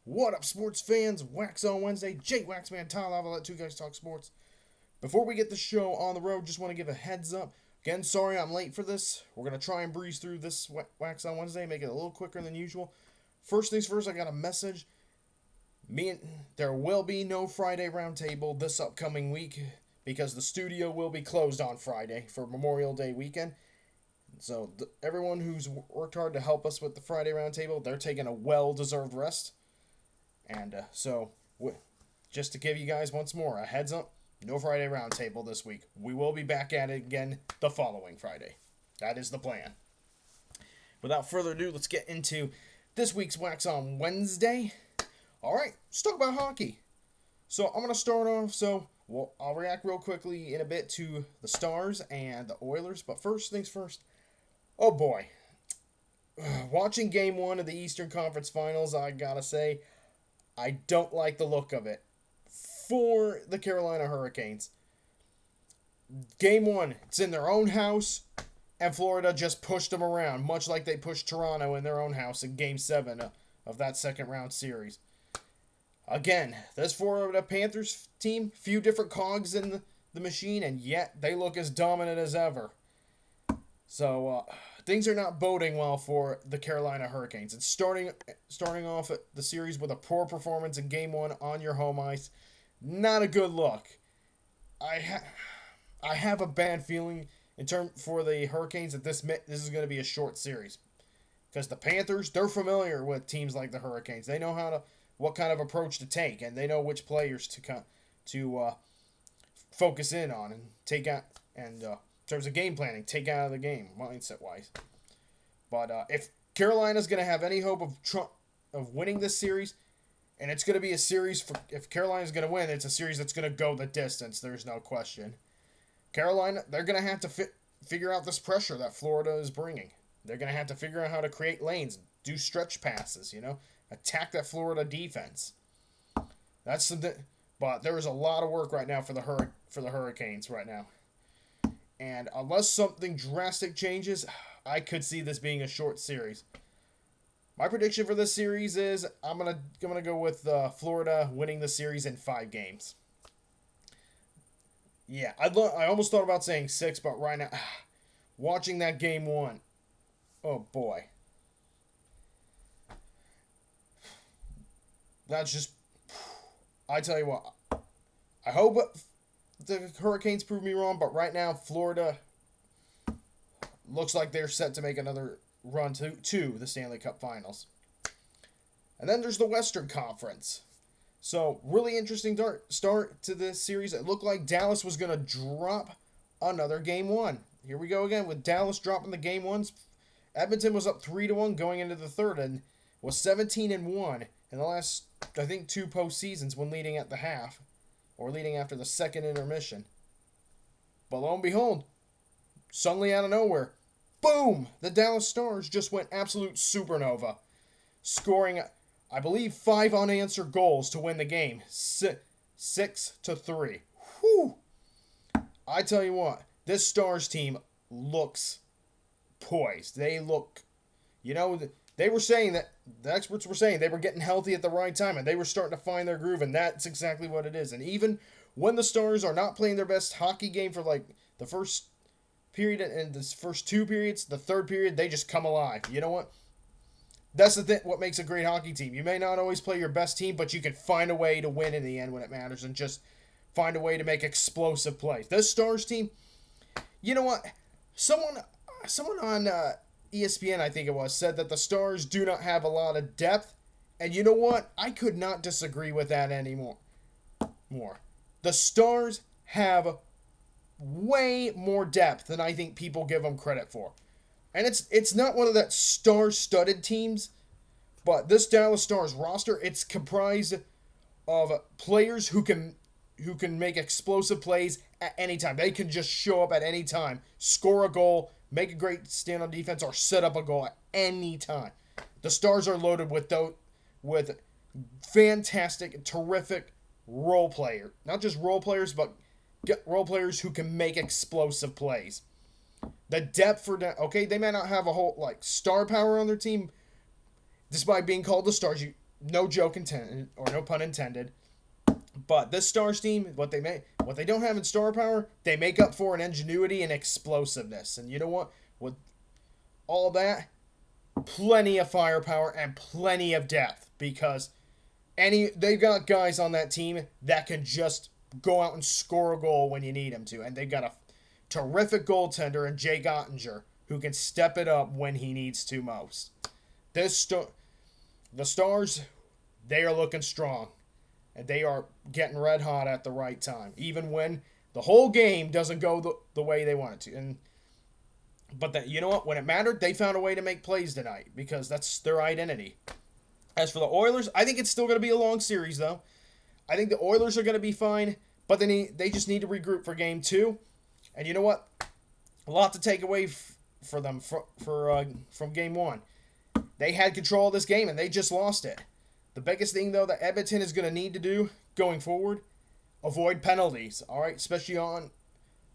What up, sports fans? Waxon Wednesday, Jake Waxman, Tyler Lava, let two guys talk sports. Before we get the show on the road, just want to give a heads up. Again, sorry I'm late for this. We're going to try and breeze through this Waxon Wednesday, make it a little quicker than usual. First things first, I got a message. There will be no Friday roundtable this upcoming week because the studio will be closed on Friday for Memorial Day weekend. So everyone who's worked hard to help us with the Friday roundtable, they're taking a well-deserved rest. And just to give you guys once more a heads up, no Friday roundtable this week. We will be back at it again the following Friday. That is the plan. Without further ado, let's get into this week's Waxon Wednesday. All right, let's talk about hockey. So I'm going to start off, I'll react real quickly in a bit to the Stars and the Oilers. But first things first, oh boy. Watching Game 1 of the Eastern Conference Finals, I gotta say, I don't like the look of it for the Carolina Hurricanes. Game 1, it's in their own house, and Florida just pushed them around, much like they pushed Toronto in their own house in Game 7 of that second round series. Again, this Florida Panthers team, few different cogs in the machine, and yet they look as dominant as ever. So, things are not boding well for the Carolina Hurricanes. It's starting off the series with a poor performance in Game 1 on your home ice. Not a good look. I have a bad feeling for the Hurricanes that this is going to be a short series. Because the Panthers, they're familiar with teams like the Hurricanes. They know what kind of approach to take, and they know which players to focus in on and take out, and in terms of game planning, take out of the game, mindset-wise. But if Carolina's going to have any hope of winning this series, and it's going to be a series, if Carolina's going to win, it's a series that's going to go the distance, there's no question. Carolina, they're going to have to figure out this pressure that Florida is bringing. They're going to have to figure out how to create lanes, do stretch passes, attack that Florida defense. That's something, but there is a lot of work right now for the Hurricanes right now. And unless something drastic changes, I could see this being a short series. My prediction for this series is I'm gonna go with Florida winning the series in 5 games. Yeah, I almost thought about saying 6, but right now, watching that Game 1, oh boy, that's just. I tell you what, I hope the Hurricanes prove me wrong, but right now, Florida looks like they're set to make another run to the Stanley Cup Finals. And then there's the Western Conference. So, really interesting start to this series. It looked like Dallas was going to drop another Game 1. Here we go again with Dallas dropping the Game 1s. Edmonton was up 3-1 going into the third and was 17-1 in the last, I think, 2 postseasons when leading at the half. Or leading after the second intermission. But lo and behold, suddenly out of nowhere, boom! The Dallas Stars just went absolute supernova. Scoring, I believe, 5 unanswered goals to win the game. 6-3. Whew! I tell you what, this Stars team looks poised. They look, they were saying that, the experts were saying they were getting healthy at the right time and they were starting to find their groove, and that's exactly what it is. And even when the Stars are not playing their best hockey game for like the first period and the first 2 periods, the third period, they just come alive. You know what? That's the thing, what makes a great hockey team. You may not always play your best team, but you can find a way to win in the end when it matters and just find a way to make explosive plays. This Stars team, you know what? Someone on ESPN, I think it was, said that the Stars do not have a lot of depth. And you know what? I could not disagree with that anymore. The Stars have way more depth than I think people give them credit for. And it's not one of that star-studded teams, but this Dallas Stars roster, it's comprised of players who can make explosive plays at any time. They can just show up at any time, score a goal, make a great stand on defense, or set up a goal at any time. The Stars are loaded with fantastic, terrific role players. Not just role players, but role players who can make explosive plays. The depth they may not have a whole star power on their team, despite being called the Stars. No joke intended, or no pun intended. But this Stars team, what they don't have in star power, they make up for in ingenuity and explosiveness. And you know what? With all that, plenty of firepower and plenty of depth, because they've got guys on that team that can just go out and score a goal when you need them to, and they've got a terrific goaltender in Jay Ottinger who can step it up when he needs to most. The Stars, they are looking strong, and they are getting red hot at the right time, even when the whole game doesn't go the way they want it to. But you know what? When it mattered, they found a way to make plays tonight, because that's their identity. As for the Oilers, I think it's still going to be a long series, though. I think the Oilers are going to be fine, but they just need to regroup for Game 2. And you know what? A lot to take away for them from Game 1. They had control of this game, and they just lost it. The biggest thing, though, that Edmonton is going to need to do going forward, avoid penalties, all right? Especially on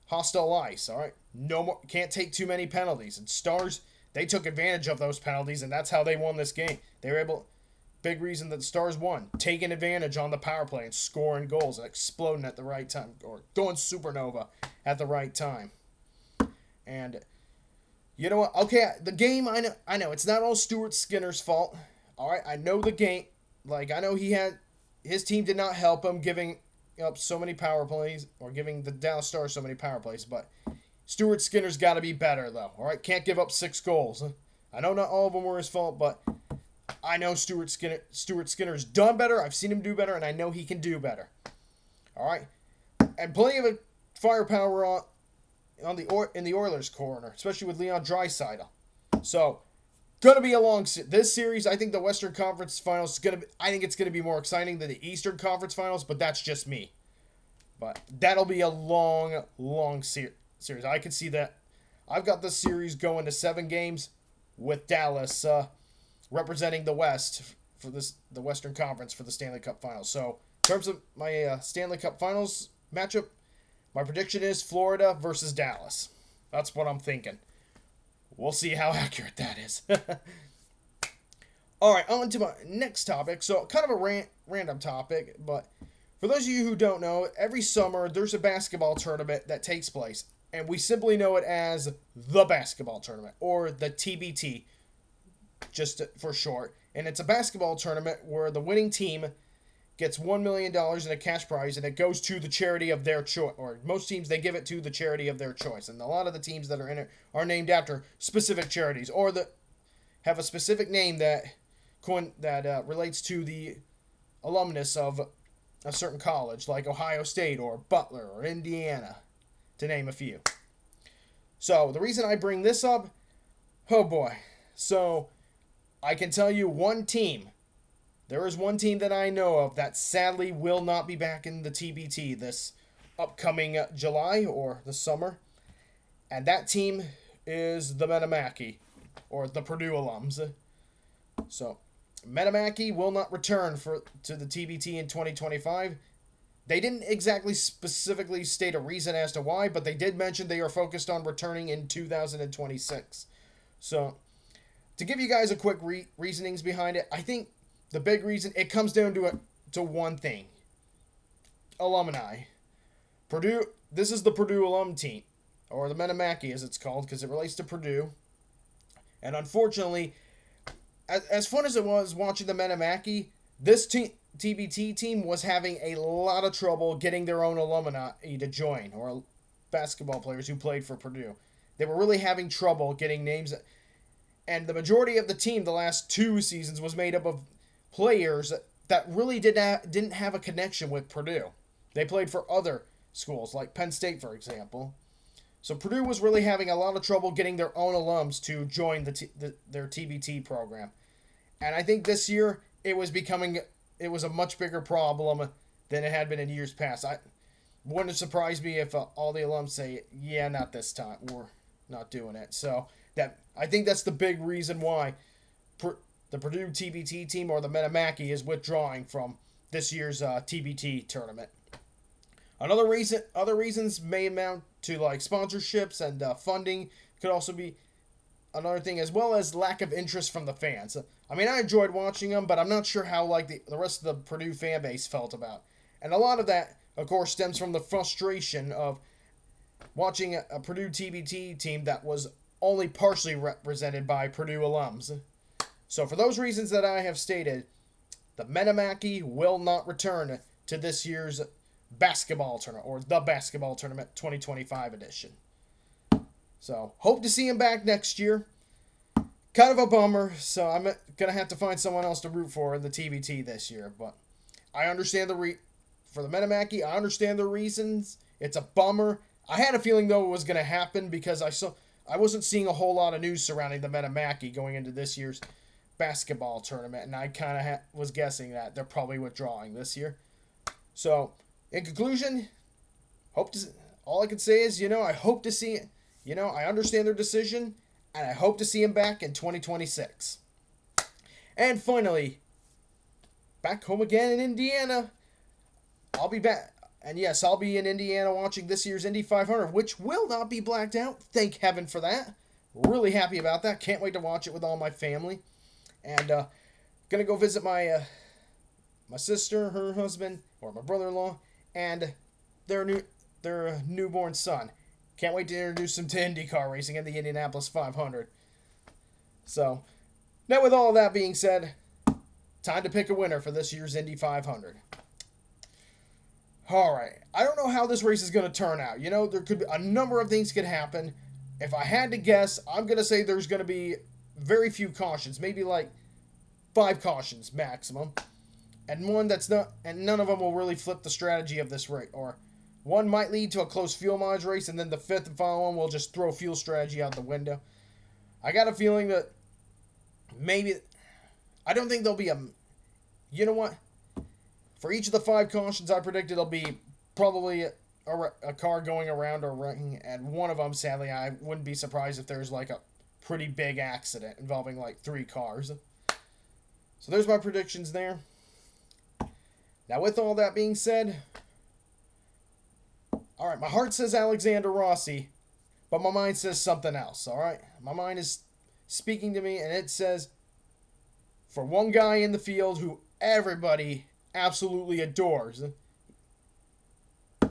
hostile ice, all right? No more, can't take too many penalties. And Stars, they took advantage of those penalties, and that's how they won this game. They were able, big reason that the Stars won, taking advantage on the power play and scoring goals and exploding at the right time, or going supernova at the right time. And you know what? Okay, the game, I know it's not all Stuart Skinner's fault. All right, I know the game. Like, I know his team did not help him giving up so many power plays, or giving the Dallas Stars so many power plays, but Stuart Skinner's got to be better, though. All right, can't give up 6 goals. I know not all of them were his fault, but I know Stuart Skinner's done better. I've seen him do better, and I know he can do better. All right, and plenty of firepower in the Oilers' corner, especially with Leon Draisaitl. So, gonna be a long this series. I think the Western Conference Finals I think it's gonna be more exciting than the Eastern Conference Finals, but that's just me. But that'll be a long series. I can see that. I've got this series going to 7 games, with Dallas representing the West for the Western Conference for the Stanley Cup Finals. So, in terms of my Stanley Cup Finals matchup, my prediction is Florida versus Dallas. That's what I'm thinking. We'll see how accurate that is. All right, on to my next topic. So, kind of a random topic, but for those of you who don't know, every summer there's a basketball tournament that takes place, and we simply know it as the basketball tournament, or the TBT, just for short. And it's a basketball tournament where the winning team gets $1 million in a cash prize, and it goes to the charity of their choice. Or most teams, they give it to the charity of their choice. And a lot of the teams that are in it are named after specific charities, or have a specific name that relates to the alumnus of a certain college, like Ohio State or Butler or Indiana, to name a few. So the reason I bring this up, oh boy. So I can tell you one team. There is one team that I know of that sadly will not be back in the TBT this upcoming July or the summer. And that team is the Mackey, or the Purdue alums. So, Mackey will not return to the TBT in 2025. They didn't exactly specifically state a reason as to why, but they did mention they are focused on returning in 2026. So, to give you guys a quick reasonings behind it, I think the big reason, it comes down to one thing. Alumni. Purdue, this is the Purdue alum team, or the Mackey as it's called, because it relates to Purdue. And unfortunately, as fun as it was watching the Mackey, this TBT team was having a lot of trouble getting their own alumni to join, or basketball players who played for Purdue. They were really having trouble getting names. And the majority of the team the last 2 seasons was made up of players that really didn't have a connection with Purdue. They played for other schools, like Penn State, for example. So Purdue was really having a lot of trouble getting their own alums to join their TBT program. And I think this year it was a much bigger problem than it had been in years past. Wouldn't surprise me if all the alums say, yeah, not this time, we're not doing it. So I think that's the big reason why the Purdue TBT team, or the Mackey, is withdrawing from this year's TBT tournament. Other reasons may amount to like sponsorships and funding. Could also be another thing, as well as lack of interest from the fans. I mean, I enjoyed watching them, but I'm not sure how like the rest of the Purdue fan base felt about. And a lot of that, of course, stems from the frustration of watching a Purdue TBT team that was only partially represented by Purdue alums. So for those reasons that I have stated, the Mackey will not return to this year's basketball tournament, or the basketball tournament 2025 edition. So hope to see him back next year. Kind of a bummer, so I'm going to have to find someone else to root for in the TBT this year. But I understand for the Mackey, I understand the reasons. It's a bummer. I had a feeling, though, it was going to happen because I wasn't seeing a whole lot of news surrounding the Mackey going into this year's basketball tournament, and I kind of was guessing that they're probably withdrawing this year. So, in conclusion, all I can say is, I hope to see it. I understand their decision, and I hope to see him back in 2026. And finally, back home again in Indiana. I'll be back. And yes, I'll be in Indiana watching this year's Indy 500, which will not be blacked out. Thank heaven for that. Really happy about that. Can't wait to watch it with all my family. And gonna go visit my sister, her husband, or my brother-in-law, and their newborn son. Can't wait to introduce them to IndyCar racing in the Indianapolis 500. So, now with all that being said, time to pick a winner for this year's Indy 500. Alright, I don't know how this race is going to turn out. There could be a number of things could happen. If I had to guess, I'm going to say there's going to be very few cautions. Maybe like 5 cautions maximum. And none of them will really flip the strategy of this race. Or one might lead to a close fuel mileage race, and then the 5th and final one will just throw fuel strategy out the window. I got a feeling that maybe, I don't think there'll be you know what? For each of the 5 cautions I predicted, it'll be probably a car going around a ring, and one of them, sadly, I wouldn't be surprised if there's like a pretty big accident involving like 3 cars. So there's my predictions there. Now with all that being said, alright, my heart says Alexander Rossi, but my mind says something else, alright? My mind is speaking to me, and it says, for one guy in the field who everybody absolutely adores,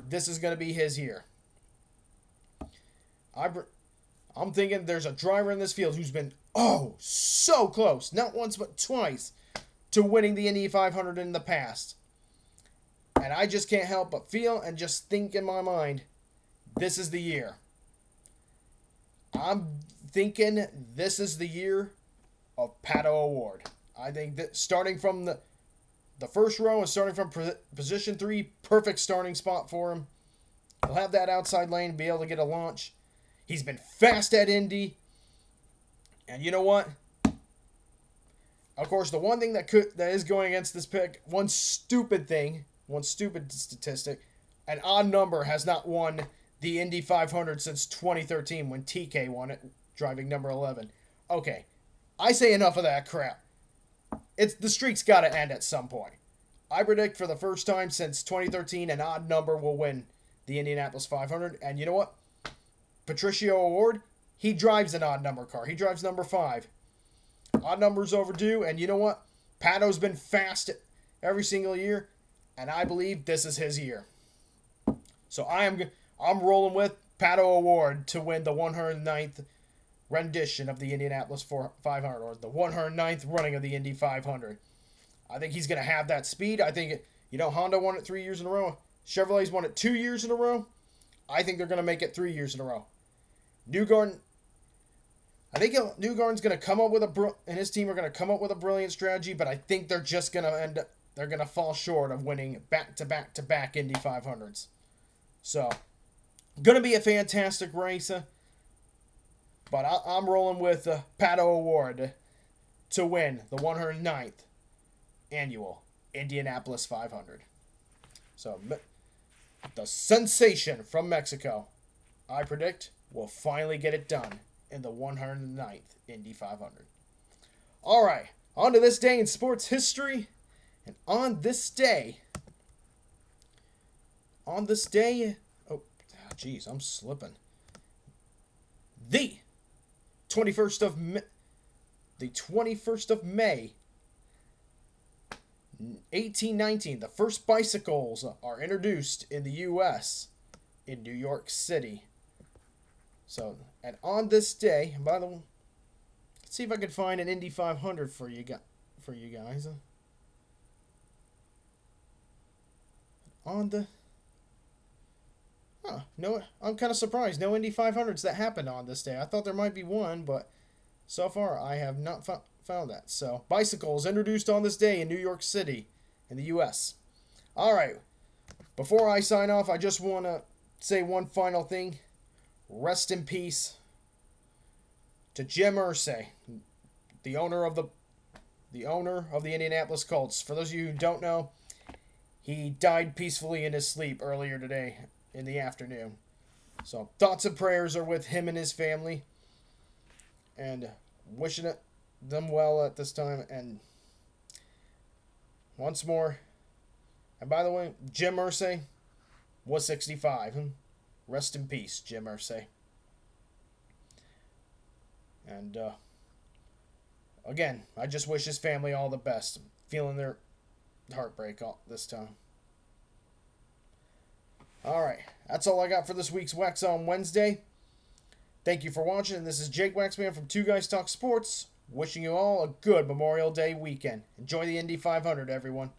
this is going to be his year. I'm thinking there's a driver in this field who's been, so close, not once but twice, to winning the Indy 500 in the past. And I just can't help but feel and just think in my mind, this is the year. I'm thinking this is the year of Pato O'Ward. I think that starting from the first row and starting from position 3, perfect starting spot for him. He'll have that outside lane, be able to get a launch. He's been fast at Indy. And you know what? Of course, the one thing that is going against this pick, one stupid statistic, an odd number has not won the Indy 500 since 2013 when TK won it, driving number 11. Okay, I say enough of that crap. The streak's got to end at some point. I predict for the first time since 2013, an odd number will win the Indianapolis 500. And you know what? Patricio O'Ward, he drives an odd number car. He drives number 5. Odd numbers overdue. And you know what? Pato's been fast every single year. And I believe this is his year. So I'm rolling with Pato O'Ward to win the 109th rendition of the Indianapolis 500, or the 109th running of the Indy 500. I think he's going to have that speed. I think, Honda won it 3 years in a row. Chevrolet's won it 2 years in a row. I think they're going to make it 3 years in a row. I think Newgarden's going to come up with and his team are going to come up with a brilliant strategy, but I think they're just going to they're going to fall short of winning back-to-back Indy 500s. So, going to be a fantastic race. But I'm rolling with Pato O'Ward to win the 109th annual Indianapolis 500. So, the sensation from Mexico, I predict, will finally get it done in the 109th Indy 500. All right, on to this day in sports history. And on this day, I'm slipping. The 21st of the 21st of May, 1819, the first bicycles are introduced in the U.S. in New York City. So, and on this day, by the way, let's see if I can find an Indy 500 for you guys. On the no, I'm kind of surprised. No Indy 500s that happened on this day. I thought there might be one, but so far I have not found that. So, bicycles introduced on this day in New York City in the U.S. All right. Before I sign off, I just want to say one final thing. Rest in peace to Jim Irsay, the owner of the Indianapolis Colts. For those of you who don't know, he died peacefully in his sleep earlier today in the afternoon. So thoughts and prayers are with him and his family, and wishing them well at this time. And once more, and by the way, Jim Irsay was 65. Rest in peace, Jim Irsay. And again, I just wish his family all the best. Feeling their heartbreak all this time. Alright, that's all I got for this week's Waxon Wednesday. Thank you for watching. This is Jake Waxman from Two Guys Talk Sports. Wishing you all a good Memorial Day weekend. Enjoy the Indy 500, everyone.